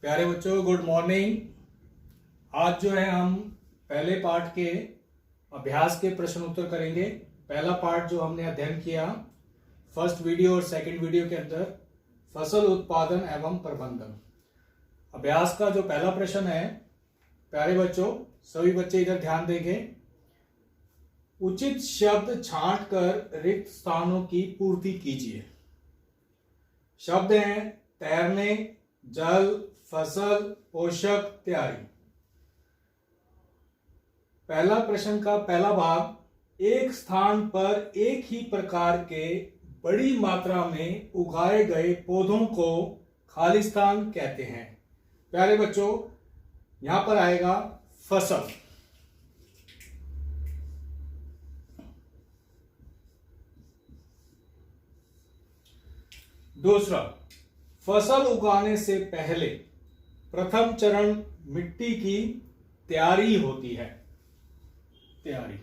प्यारे बच्चों, good morning. आज जो है हम पहले पार्ट के अभ्यास के प्रश्न उत्तर करेंगे। पहला पार्ट जो हमने अध्ययन किया फर्स्ट वीडियो और सेकंड वीडियो के अंदर, फसल उत्पादन एवं प्रबंधन। अभ्यास का जो पहला प्रश्न है, प्यारे बच्चों सभी बच्चे इधर ध्यान देंगे। उचित शब्द छांट कर रिक्त स्थानों की पूर्ति कीजिए। शब्द हैं तैरने, जल, फसल, पोषक, तैयारी। पहला प्रश्न का पहला भाग, एक स्थान पर एक ही प्रकार के बड़ी मात्रा में उगाए गए पौधों को खालिस्तान कहते हैं। प्यारे बच्चों, यहां पर आएगा फसल। दूसरा, फसल उगाने से पहले प्रथम चरण मिट्टी की तैयारी होती है। तैयारी।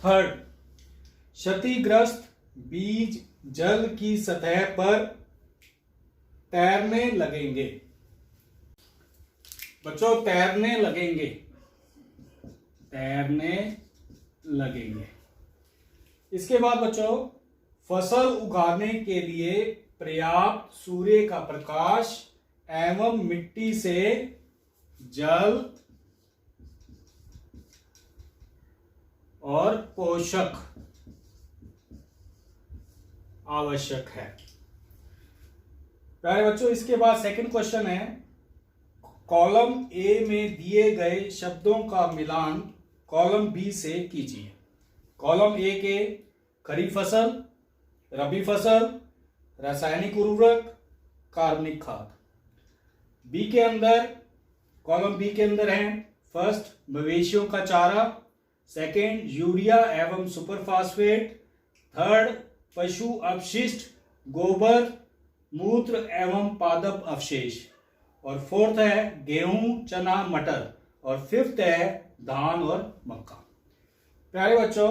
थर्ड, क्षतिग्रस्त बीज जल की सतह पर तैरने लगेंगे। बच्चों, तैरने लगेंगे, तैरने लगेंगे। इसके बाद बच्चों, फसल उगाने के लिए पर्याप्त सूर्य का प्रकाश एवं मिट्टी से जल और पोषक आवश्यक है। प्यारे बच्चों, इसके बाद सेकंड क्वेश्चन है, कॉलम ए में दिए गए शब्दों का मिलान कॉलम बी से कीजिए। कॉलम ए के खरीफ फसल, रबी फसल, रासायनिक उर्वरक, कार्बनिक खाद। बी के अंदर, कॉलम बी के अंदर है फर्स्ट मवेशियों का चारा, सेकंड यूरिया एवं सुपरफास्फेट, थर्ड पशु अपशिष्ट, गोबर, मूत्र एवं पादप अवशेष, और फोर्थ है गेहूं, चना, मटर, और फिफ्थ है धान और मक्का। प्यारे बच्चों,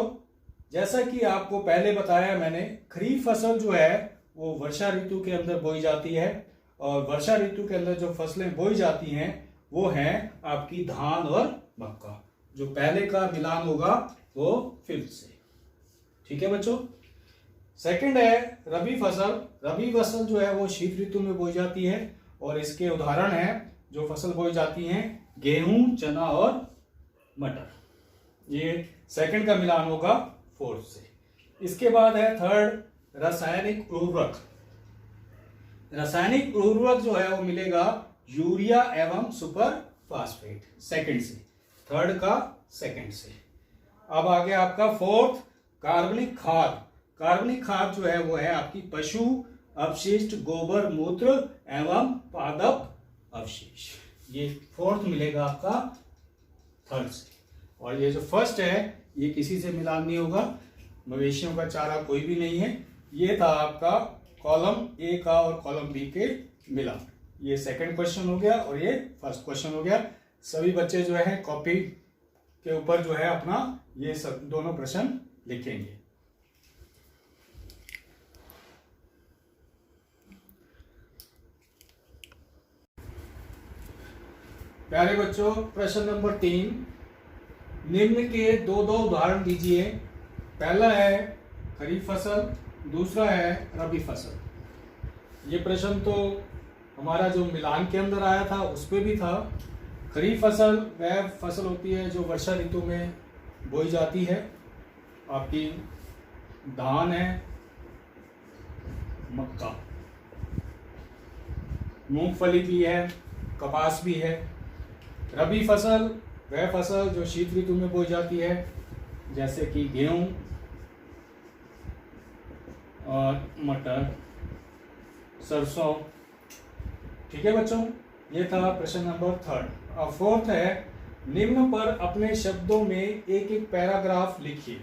जैसा कि आपको पहले बताया मैंने, खरीफ फसल जो है वो वर्षा ऋतु के अंदर बोई जाती है, और वर्षा ऋतु के अंदर जो फसलें बोई जाती हैं वो हैं आपकी धान और मक्का। जो पहले का मिलान होगा वो फिफ्थ से। ठीक है बच्चों। सेकंड है रबी फसल। रबी फसल जो है वो शीत ऋतु में बोई जाती है, और इसके उदाहरण है जो फसल बोई जाती हैं गेहूं, चना और मटर। ये सेकंड का मिलान होगा फोर्थ से। इसके बाद है थर्ड रासायनिक उर्वरक। रासायनिक उर्वरक जो है वो मिलेगा यूरिया एवं सुपर फास्फेट, सेकंड से। थर्ड का सेकंड से। अब आगे आपका फोर्थ कार्बनिक खाद। कार्बनिक खाद जो है वो है आपकी पशु अपशिष्ट, गोबर, मूत्र एवं पादप अवशेष। ये फोर्थ मिलेगा आपका थर्ड से। और ये जो फर्स्ट है ये किसी से मिलान नहीं होगा, मवेशियों का चारा कोई भी नहीं है। ये था आपका कॉलम ए का और कॉलम बी के मिलान। ये सेकंड क्वेश्चन हो गया और ये फर्स्ट क्वेश्चन हो गया। सभी बच्चे जो है कॉपी के ऊपर जो है अपना ये सब दोनों प्रश्न लिखेंगे। प्यारे बच्चों, प्रश्न नंबर 3, निम्न के दो दो उदाहरण दीजिए। पहला है खरीफ फसल, दूसरा है रबी फसल। ये प्रश्न तो हमारा जो मिलान के अंदर आया था उस पे भी था। खरीफ फसल वह फसल होती है जो वर्षा ऋतु में बोई जाती है। आपकी धान है, मक्का, मूंगफली भी है, कपास भी है। रबी फसल वह फसल जो शीत ऋतु में बोई जाती है, जैसे कि गेहूं और मटर, सरसों। ठीक है बच्चों, ये था प्रश्न नंबर थर्ड। अब फोर्थ है, निम्न पर अपने शब्दों में एक एक पैराग्राफ लिखिए।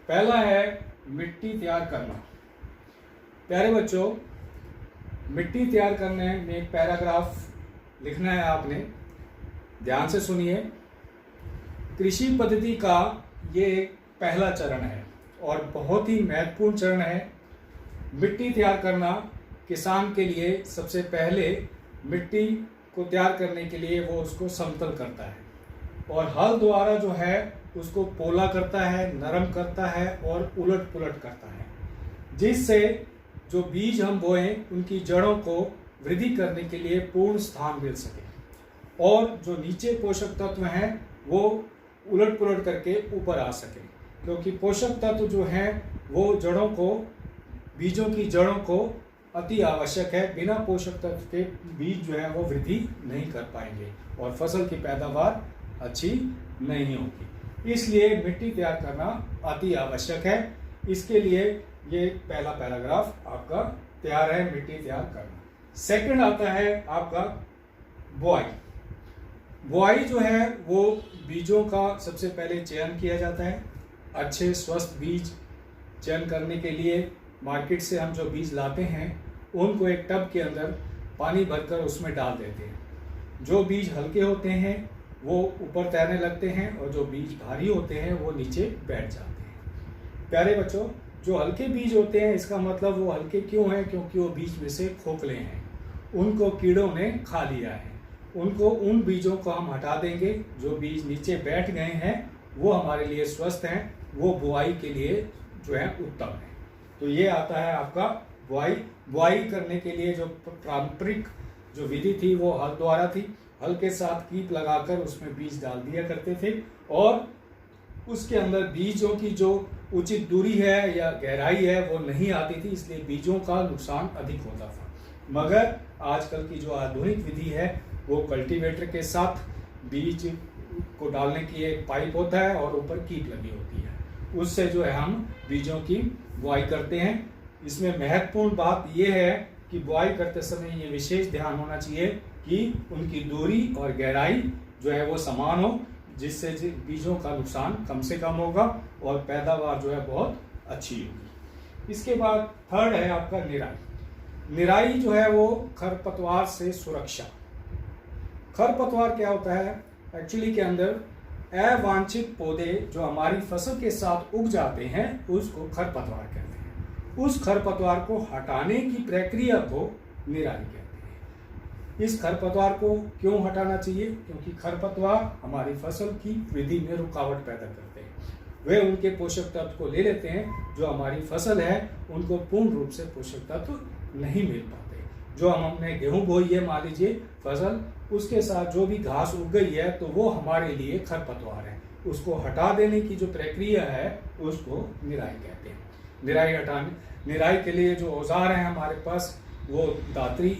पहला है मिट्टी तैयार करना। प्यारे बच्चों, मिट्टी तैयार करने में एक पैराग्राफ लिखना है आपने। ध्यान से सुनिए। कृषि पद्धति का ये एक पहला चरण है। और बहुत ही महत्वपूर्ण चरण है। मिट्टी तैयार करना किसान के लिए सबसे पहले मिट्टी को तैयार करने के लिए वो उसको समतल करता है और हल द्वारा जो है उसको पोला करता है, नरम करता है और उलट पुलट करता है, जिससे जो बीज हम बोएं उनकी जड़ों को वृद्धि करने के लिए पूर्ण स्थान मिल सके और जो नीचे पोषक तत्व हैं वो उलट पुलट करके ऊपर आ सके, क्योंकि पोषक तत्व जो हैं वो जड़ों को, बीजों की जड़ों को अति आवश्यक है। बिना पोषक तत्व के बीज जो है वो वृद्धि नहीं कर पाएंगे और फसल की पैदावार अच्छी नहीं होगी। इसलिए मिट्टी तैयार करना अति आवश्यक है। इसके लिए ये पहला पैराग्राफ आपका तैयार है, मिट्टी तैयार करना। सेकंड आता है आपका बुआई। बुआई जो है वो बीजों का सबसे पहले चयन किया जाता है। अच्छे स्वस्थ बीज चयन करने के लिए मार्केट से हम जो बीज लाते हैं उनको एक टब के अंदर पानी भरकर उसमें डाल देते हैं। जो बीज हल्के होते हैं वो ऊपर तैरने लगते हैं और जो बीज भारी होते हैं वो नीचे बैठ जाते हैं। प्यारे बच्चों, जो हल्के बीज होते हैं इसका मतलब वो हल्के क्यों हैं? क्योंकि वो बीज में से खोखले हैं, उनको कीड़ों ने खा लिया है। उन बीजों को हम हटा देंगे। जो बीज नीचे बैठ गए हैं वो हमारे लिए स्वस्थ हैं, वो बुआई के लिए जो है उत्तम है। तो ये आता है आपका बुआई। बुआई करने के लिए जो पारंपरिक जो विधि थी वो हल द्वारा थी। हल के साथ कीप लगाकर उसमें बीज डाल दिया करते थे और उसके अंदर बीजों की जो उचित दूरी है या गहराई है वो नहीं आती थी, इसलिए बीजों का नुकसान अधिक होता था। मगर आजकल की जो आधुनिक विधि है वो कल्टीवेटर के साथ बीज को डालने की एक पाइप होता है और ऊपर कीप लगी होती है, उससे जो है हम बीजों की बुआई करते हैं। इसमें महत्वपूर्ण बात यह है कि बुआई करते समय ये विशेष ध्यान होना चाहिए कि उनकी दूरी और गहराई जो है वो समान हो, जिससे बीजों का नुकसान कम से कम होगा और पैदावार जो है बहुत अच्छी होगी। इसके बाद थर्ड है आपका निराई। निराई जो है वो खरपतवार से सुरक्षा। खरपतवार क्या होता है? एक्चुअली के अंदर अवांछित पौधे जो हमारी फसल के साथ उग जाते हैं उसको खरपतवार कहते हैं। उस खरपतवार को हटाने की प्रक्रिया को निराई कहते हैं। इस खरपतवार को क्यों हटाना चाहिए? क्योंकि खरपतवार हमारी फसल की वृद्धि में रुकावट पैदा करते हैं। वे उनके पोषक तत्व को ले लेते हैं, जो हमारी फसल है उनको पूर्ण रूप से पोषक तत्व नहीं मिल पाते। जो हमने गेहूं बोई है मान लीजिए फसल, उसके साथ जो भी घास उग गई है तो वो हमारे लिए खरपतवार है। उसको हटा देने की जो प्रक्रिया है उसको निराई कहते हैं। निराई के लिए जो औजार हैं हमारे पास वो दातरी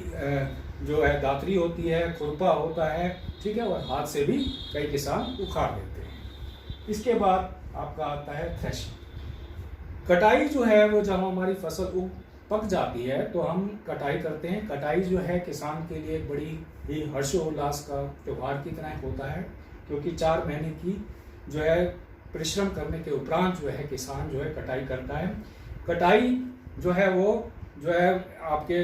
जो है दातरी होती है, खुरपा होता है, ठीक है, और हाथ से भी कई किसान उखाड़ देते हैं। इसके बाद आपका आता है थ्रेशिंग। कटाई जो है वो जब हमारी फसल पक जाती है तो हम कटाई करते हैं। कटाई जो है किसान के लिए बड़ी ही हर्षोल्लास का त्यौहार की तरह होता है, क्योंकि 4 महीने की जो है परिश्रम करने के उपरांत जो है किसान जो है कटाई करता है। कटाई जो है वो जो है आपके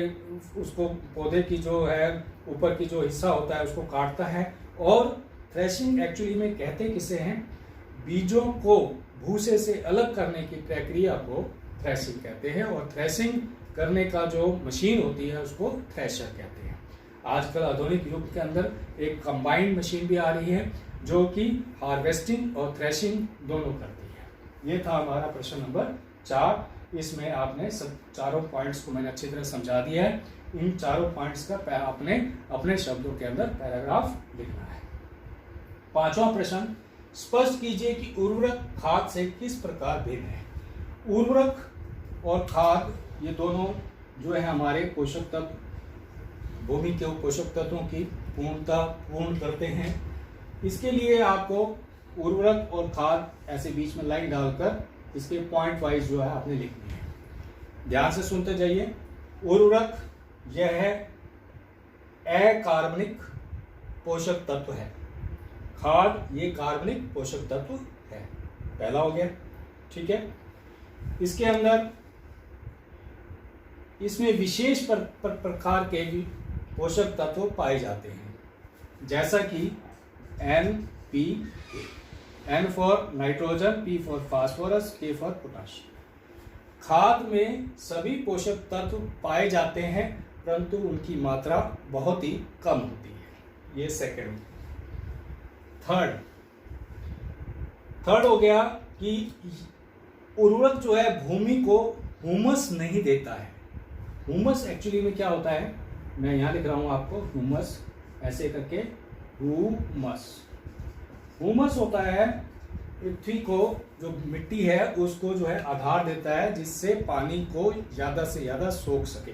उसको पौधे की जो है ऊपर की जो हिस्सा होता है उसको काटता है। और थ्रेशिंग एक्चुअली में कहते किसे हैं? बीजों को भूसे से अलग करने की प्रक्रिया को थ्रेशिंग कहते हैं और थ्रेशिंग करने का जो मशीन होती है उसको थ्रेशर कहते हैं। आजकल आधुनिक युग के अंदर एक कंबाइंड मशीन भी आ रही है जो कि हार्वेस्टिंग और थ्रेशिंग दोनों करती है। ये था हमारा प्रश्न नंबर 4। इसमें आपने सब चारों पॉइंट्स को मैंने अच्छी तरह समझा दिया है। इन चारों पॉइंट्स का आपने अपने शब्दों के अंदर पैराग्राफ लिखना है। 5वां प्रश्न, स्पष्ट कीजिए कि उर्वरक खाद से किस प्रकार भिन्न है। उर्वरक और खाद ये दोनों जो है हमारे पोषक तत्व, भूमि के पोषक तत्वों की पूर्ण करते हैं। इसके लिए आपको उर्वरक और खाद ऐसे बीच में लाइन डालकर इसके पॉइंट वाइज जो है आपने लिखनी है। ध्यान से सुनते जाइए। उर्वरक यह है अकार्बनिक पोषक तत्व है, खाद ये कार्बनिक पोषक तत्व है। पहला हो गया, ठीक है। इसके अंदर इसमें विशेष प्रकार के भी पोषक तत्व पाए जाते हैं, जैसा कि NPK। N for nitrogen, P for phosphorus, K for potassium. खाद में सभी पोषक तत्व पाए जाते हैं परंतु उनकी मात्रा बहुत ही कम होती है। ये सेकंड। थर्ड हो गया कि उर्वरक जो है भूमि को ह्यूमस नहीं देता है। ह्यूमस एक्चुअली में क्या होता है, मैं यहां लिख रहा हूं आपको, ह्यूमस ऐसे करके, ह्यूमस होता है पृथ्वी को, जो मिट्टी है उसको जो है आधार देता है जिससे पानी को ज्यादा से ज्यादा सोख सके।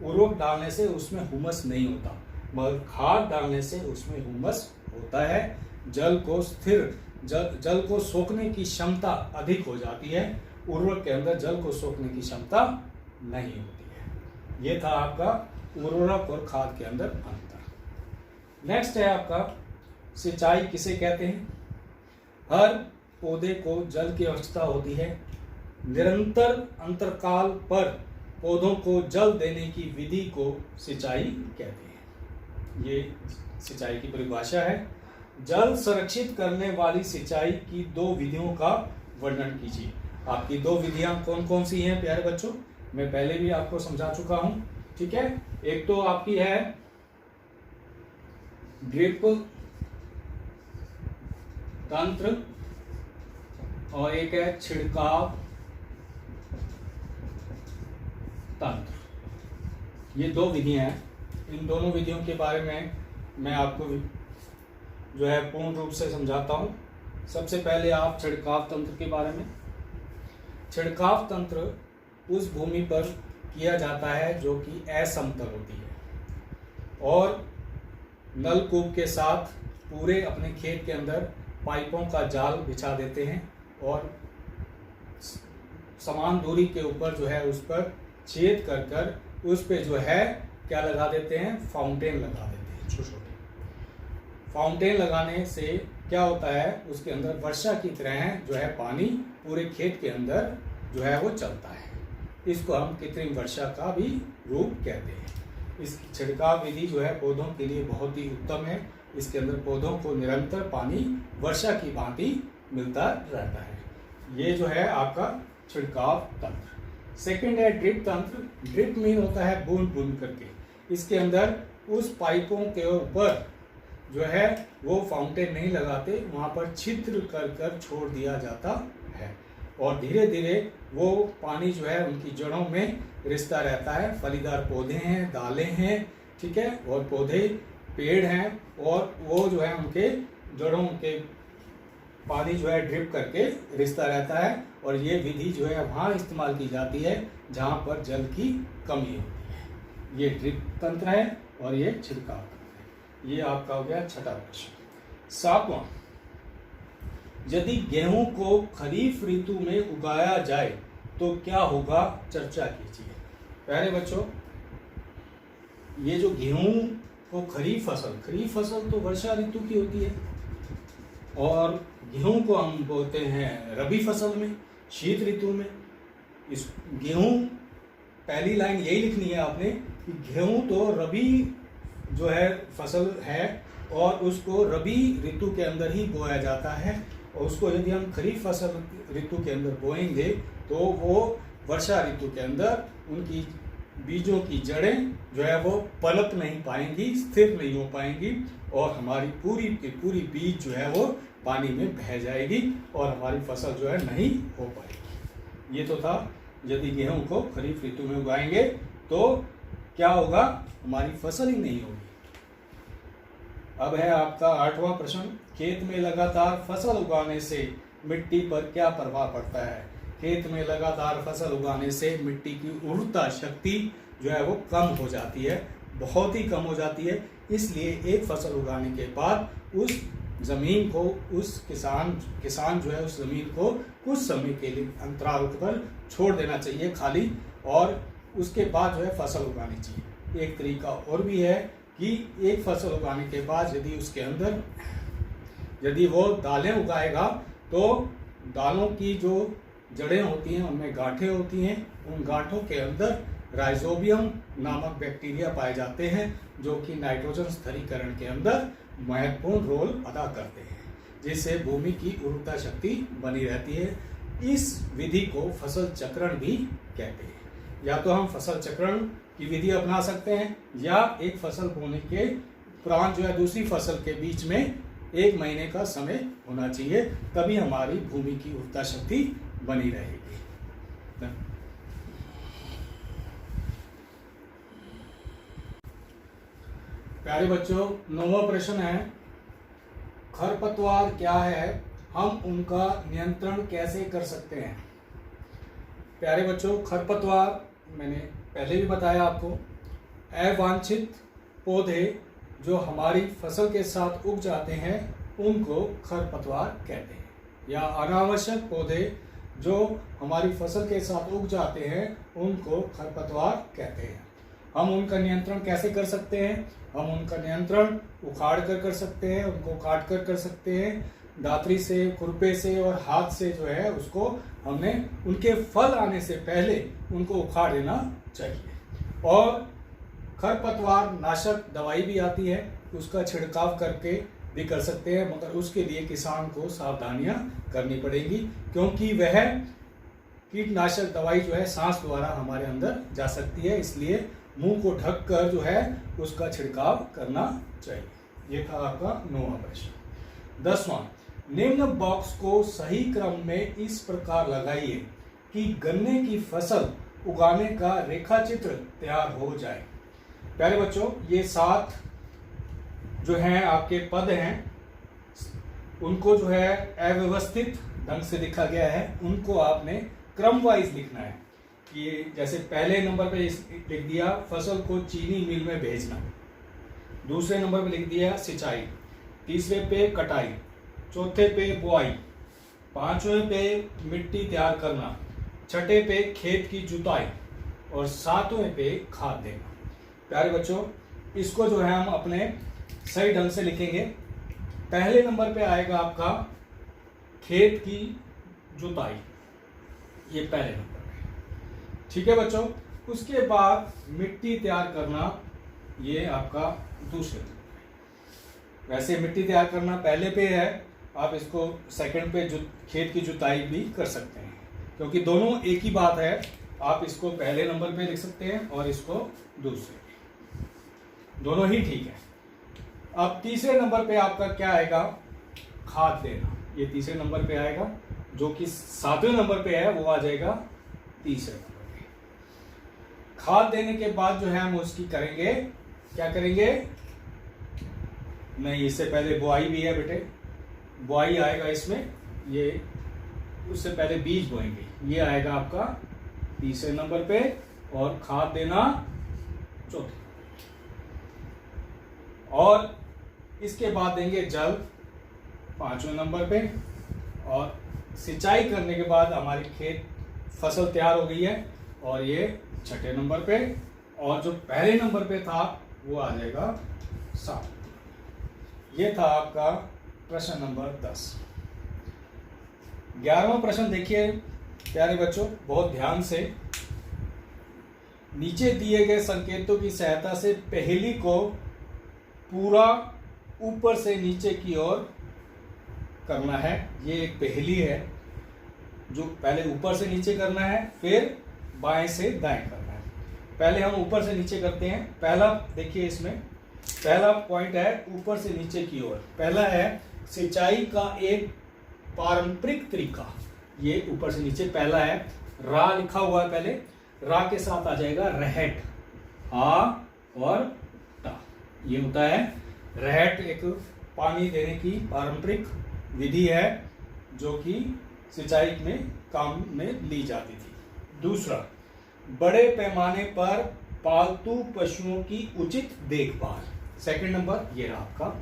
उर्वरक डालने से उसमें ह्यूमस नहीं होता, मगर खाद डालने से उसमें ह्यूमस होता है। जल को सोखने की क्षमता अधिक हो जाती है, उर्वरक के अंदर जल को सोखने की क्षमता नहीं होती है। ये था आपका उर्वरक और खाद के अंदर अंतर। नेक्स्ट है आपका सिंचाई किसे कहते हैं। हर पौधे को जल की आवश्यकता होती है। निरंतर अंतरकाल पर पौधों को जल देने की विधि को सिंचाई कहते हैं। ये सिंचाई की परिभाषा है। जल संरक्षित करने वाली सिंचाई की दो विधियों का वर्णन कीजिए। आपकी दो विधियां कौन कौन सी हैं प्यारे बच्चों, मैं पहले भी आपको समझा चुका हूं, ठीक है। एक तो आपकी है ड्रिप तंत्र और एक है छिड़काव तंत्र। ये दो विधियां हैं। इन दोनों विधियों के बारे में मैं आपको जो है पूर्ण रूप से समझाता हूं। सबसे पहले आप छिड़काव तंत्र के बारे में। छिड़काव तंत्र उस भूमि पर किया जाता है जो कि असमतल होती है और नलकूप के साथ पूरे अपने खेत के अंदर पाइपों का जाल बिछा देते हैं और समान दूरी के ऊपर जो है उस पर छेद कर कर उस पे जो है क्या लगा देते हैं, फाउंटेन लगा देते हैं। छोटे छोटे फाउंटेन लगाने से क्या होता है, उसके अंदर वर्षा की तरह जो है पानी पूरे खेत के अंदर जो है वो चलता है। इसको हम कृत्रिम वर्षा का भी रूप कहते हैं। इस छिड़काव विधि जो है पौधों के लिए बहुत ही उत्तम है। इसके अंदर पौधों को निरंतर पानी वर्षा की भांति मिलता रहता है। ये जो है आपका छिड़काव तंत्र। सेकंड है ड्रिप तंत्र। ड्रिप मीन होता है बूंद बूंद करके। इसके अंदर उस पाइपों के ऊपर जो है वो फाउंटेन नहीं लगाते, वहां पर छिद्र कर कर छोड़ दिया जाता है और धीरे धीरे वो पानी जो है उनकी जड़ों में रिश्ता रहता है। फलीदार पौधे हैं, दालें हैं, ठीक है, और पौधे पेड़ हैं और वो जो है उनके जड़ों के पानी जो है ड्रिप करके रिश्ता रहता है। और ये विधि जो है वहाँ इस्तेमाल की जाती है जहाँ पर जल की कमी होती है। ये ड्रिप तंत्र है और ये छिड़काव तंत्र है। ये आपका हो गया छठा प्रश्न। सातवां, यदि गेहूं को खरीफ ऋतु में उगाया जाए तो क्या होगा, चर्चा कीजिए। प्यारे बच्चों, ये जो गेहूं को खरीफ फसल तो वर्षा ऋतु की होती है और गेहूं को हम बोलते हैं रबी फसल में, शीत ऋतु में। इस गेहूं, पहली लाइन यही लिखनी है आपने कि गेहूं तो रबी जो है फसल है और उसको रबी ऋतु के अंदर ही बोया जाता है और उसको यदि हम खरीफ फसल ऋतु के अंदर बोएंगे तो वो वर्षा ऋतु के अंदर उनकी बीजों की जड़ें जो है वो पनप नहीं पाएंगी, स्थिर नहीं हो पाएंगी और हमारी पूरी की पूरी बीज जो है वो पानी में बह जाएगी और हमारी फसल जो है नहीं हो पाएगी। ये तो था यदि गेहूं को खरीफ ऋतु में उगाएंगे तो क्या होगा, हमारी फसल ही नहीं होगी। अब है आपका आठवां प्रश्न। खेत में लगातार फसल उगाने से मिट्टी पर क्या प्रभाव पड़ता है। खेत में लगातार फसल उगाने से मिट्टी की उर्वरता शक्ति जो है वो कम हो जाती है, बहुत ही कम हो जाती है। इसलिए एक फसल उगाने के बाद उस जमीन को, उस किसान जो है उस जमीन को कुछ समय के लिए अंतराल पर छोड़ देना चाहिए खाली और उसके बाद जो है फसल उगानी चाहिए। एक तरीका और भी है कि एक फसल उगाने के बाद यदि उसके अंदर यदि वो दालें उगाएगा तो दालों की जो जड़ें होती हैं उनमें गांठें होती हैं, उन गांठों के अंदर राइजोबियम नामक बैक्टीरिया पाए जाते हैं जो कि नाइट्रोजन स्थिरीकरण के अंदर महत्वपूर्ण रोल अदा करते हैं। जिससे भूमि की उर्वरता शक्ति बनी रहती है। इस विधि को फसल चक्रण भी कहते हैं। या तो हम फसल चक्रण की विधि अपना सकते हैं, या एक फसल बोने के उपरांत जो है दूसरी फसल के बीच में 1 महीने का समय होना चाहिए, तभी हमारी भूमि की उर्वरता शक्ति बनी रहेगी। प्यारे बच्चों, 9वां प्रश्न है, खरपतवार क्या है, हम उनका नियंत्रण कैसे कर सकते हैं। प्यारे बच्चों, खरपतवार मैंने पहले भी बताया आपको, अवांछित पौधे जो हमारी फसल के साथ उग जाते हैं उनको खरपतवार कहते हैं, या अनावश्यक पौधे जो हमारी फसल के साथ उग जाते हैं उनको खरपतवार कहते हैं। हम उनका नियंत्रण कैसे कर सकते हैं? हम उनका नियंत्रण उखाड़ कर सकते हैं, उनको काट कर सकते हैं, दातरी से, खुरपे से और हाथ से जो है उसको हमने उनके फल आने से पहले उनको उखाड़ देना चाहिए। और खरपतवार नाशक दवाई भी आती है, उसका छिड़काव करके भी कर सकते हैं, मगर उसके लिए किसान को सावधानियां करनी पड़ेगी, क्योंकि वह कीटनाशक दवाई जो है सांस द्वारा हमारे अंदर जा सकती है, इसलिए मुंह को ढककर जो है उसका छिड़काव करना चाहिए। ये था आपका 9वां प्रश्न। 10वां, निम्न बॉक्स को सही क्रम में इस प्रकार लगाइए कि गन्ने की फसल उगाने का रेखाचित्र तैयार हो जाए। प्यारे बच्चों, ये 7 जो हैं आपके पद हैं, उनको जो है अव्यवस्थित ढंग से लिखा गया है, उनको आपने क्रम वाइज लिखना है। कि जैसे पहले नंबर पे लिख दिया फसल को चीनी मिल में भेजना, दूसरे नंबर पे लिख दिया सिंचाई, तीसरे पे कटाई, चौथे पे बुआई, पांचवें पे मिट्टी तैयार करना, छठे पे खेत की जुताई और 7वें पे खाद देना। प्यारे बच्चों, इसको जो है हम अपने सही ढंग से लिखेंगे। पहले नंबर पे आएगा आपका खेत की जुताई, ये पहले नंबर पे, ठीक है बच्चों। उसके बाद मिट्टी तैयार करना, ये आपका दूसरे नंबर पे। वैसे मिट्टी तैयार करना पहले पे है, आप इसको सेकंड पे खेत की जुताई भी कर सकते हैं, क्योंकि दोनों एक ही बात है। आप इसको पहले नंबर पे लिख सकते हैं और इसको दूसरे पे, दोनों ही ठीक है। अब तीसरे नंबर पे आपका क्या आएगा? खाद देना, ये तीसरे नंबर पे आएगा। जो कि 7वें नंबर पे है वो आ जाएगा तीसरे नंबर पे। खाद देने के बाद जो है हम उसकी करेंगे, क्या करेंगे? नहीं, इससे पहले बुआई भी है बेटे, बुआई आएगा इसमें, ये उससे पहले बीज बोएंगे, ये आएगा आपका तीसरे नंबर पे, और खाद देना चौथे, और इसके बाद देंगे जल 5वें नंबर पे, और सिंचाई करने के बाद हमारी खेत फसल तैयार हो गई है, और ये 6ठे नंबर पे, और जो पहले नंबर पे था वो आ जाएगा 7। ये था आपका प्रश्न नंबर 10। 11वां प्रश्न देखिए प्यारे बच्चों, बहुत ध्यान से। नीचे दिए गए संकेतों की सहायता से पहेली को पूरा ऊपर से नीचे की ओर करना है। ये एक पहेली है जो पहले ऊपर से नीचे करना है, फिर बाएं से दाएं करना है। पहले हम ऊपर से नीचे करते हैं। पहला देखिए, इसमें पहला पॉइंट है ऊपर से नीचे की ओर। पहला है सिंचाई का एक पारंपरिक तरीका, ये ऊपर से नीचे पहला है। रा लिखा हुआ है, पहले रा के साथ आ जाएगा रहट, आ और टा, ये होता है रहट। एक पानी देने की पारंपरिक विधि है जो कि सिंचाई में काम में ली जाती थी। दूसरा, बड़े पैमाने पर पालतू पशुओं की उचित देखभाल। सेकंड नंबर ये रहा आपका,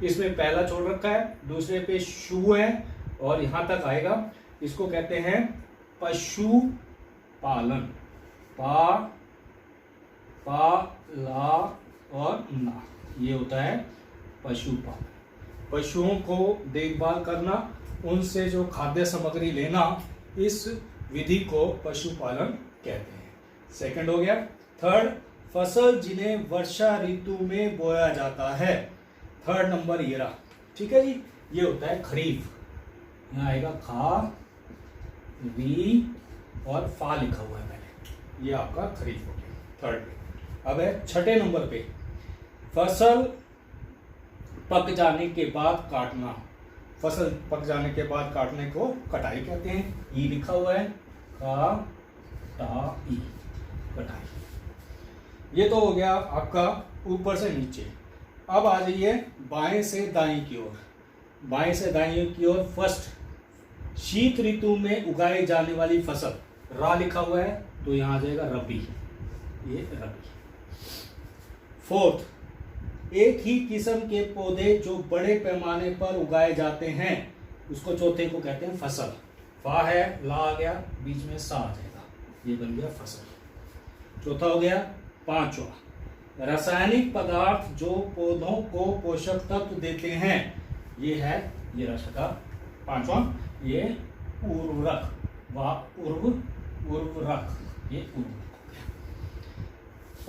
इसमें पहला छोड़ रखा है, दूसरे पे शु है और यहां तक आएगा। इसको कहते हैं पशु पालन, पा ला और ना, ये होता है पशुपालन। पशुओं को देखभाल करना, उनसे जो खाद्य सामग्री लेना, इस विधि को पशुपालन कहते हैं। सेकंड हो गया। थर्ड, फसल जिन्हें वर्षा ऋतु में बोया जाता है। थर्ड नंबर ये रहा, ठीक है जी। ये होता है खरीफ। यहाँ आएगा खा री और फा लिखा हुआ है मैंने, ये आपका खरीफ हो गया थर्ड पे। अब है छठे नंबर पे, फसल पक जाने के बाद काटना। फसल पक जाने के बाद काटने को कटाई कहते हैं। ई लिखा हुआ है कटाई, कटाई। ये तो हो गया आपका ऊपर से नीचे। अब आ जाइए बाएं से दाएं की ओर। बाएं से दाएं की ओर फर्स्ट शीत ऋतु में उगाई जाने वाली फसल, रा लिखा हुआ है तो यहां आ जाएगा रबी, ये रबी। फोर्थ, एक ही किस्म के पौधे जो बड़े पैमाने पर उगाए जाते हैं उसको चौथे को कहते हैं फसल। फा है, ला आ गया, बीच में सा आ जाएगा, ये बन गया फसल। चौथा हो गया पांचवा, रासायनिक पदार्थ जो पौधों को पोषक तत्व देते हैं, ये है ये राशि का पांचवा, ये उर्वरक, उर्वरक, ये उर्वरक हो गया।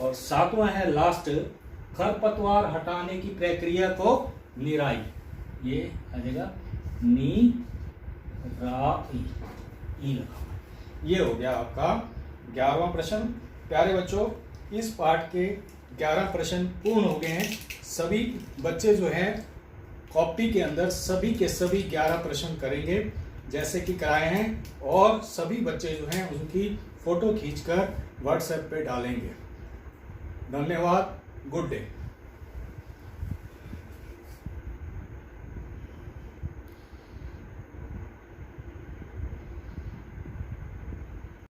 और सातवां है लास्ट, खरपतवार हटाने की प्रक्रिया को निराई, ये आ जाएगा नी रा ई लगा। ये हो गया आपका 11वां प्रश्न। प्यारे बच्चों, इस पाठ के 11 प्रश्न पूर्ण हो गए हैं। सभी बच्चे जो हैं कॉपी के अंदर सभी के सभी 11 प्रश्न करेंगे जैसे कि कराए हैं, और सभी बच्चे जो हैं उनकी फोटो खींचकर व्हाट्सएप पे डालेंगे। धन्यवाद, गुड डे।